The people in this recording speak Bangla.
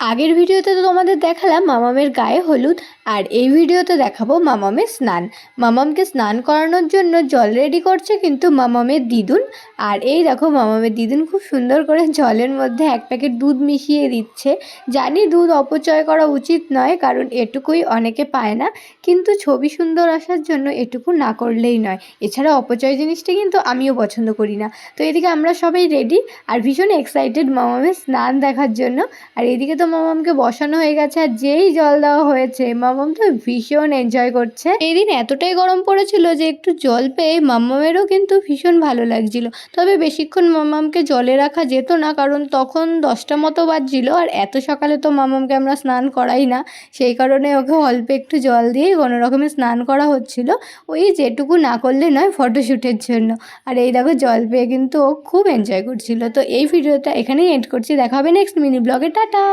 আগের ভিডিওতে তো তোমাদের দেখালাম মামামের গায়ে হলুদ, আর এই ভিডিওতে দেখাবো মামামের স্নান। মামামকে স্নান করানোর জন্য জল রেডি করছে কিন্তু মামামের দিদুন। আর এই দেখো মামামের দিদুন খুব সুন্দর করে জলের মধ্যে এক প্যাকেট দুধ মিশিয়ে দিচ্ছে। জানি দুধ অপচয় করা উচিত নয়, কারণ এটুকুই অনেকে পায় না, কিন্তু ছবি সুন্দর আসার জন্য এটুকু না করলেই নয়। এছাড়া অপচয় জিনিসটা কিন্তু আমিও পছন্দ করি না। তো এদিকে আমরা সবাই রেডি আর ভীষণ এক্সাইটেড মামামের স্নান দেখার জন্য। আর এদিকে তো মামামকে বসানো হয়ে গেছে, আর যেই জল দেওয়া হয়েছে মামাম তো ভীষণ এনজয় করছে। এই দিন এতটাই গরম পড়েছিল যে একটু জল পেয়ে মামামেরও কিন্তু ভীষণ ভালো লাগছিল। তবে বেশিক্ষণ মামামকে জলে রাখা যেত না, কারণ তখন 10টা মতো বাজছিল, আর এত সকালে তো মামামকে আমরা স্নান করাই না। সেই কারণে ওকে অল্প একটু জল দিয়েই কোনো রকমে স্নান করা হচ্ছিল, ওই যেটুকু না করলে নয় ফটোশ্যুটের জন্য। আর এই দেখো জল পেয়ে কিন্তু ও খুব এনজয় করছিল। তো এই ভিডিওটা এখানেই এন্ড করছি, দেখা হবে নেক্সট মিনি ব্লগে। টাটা।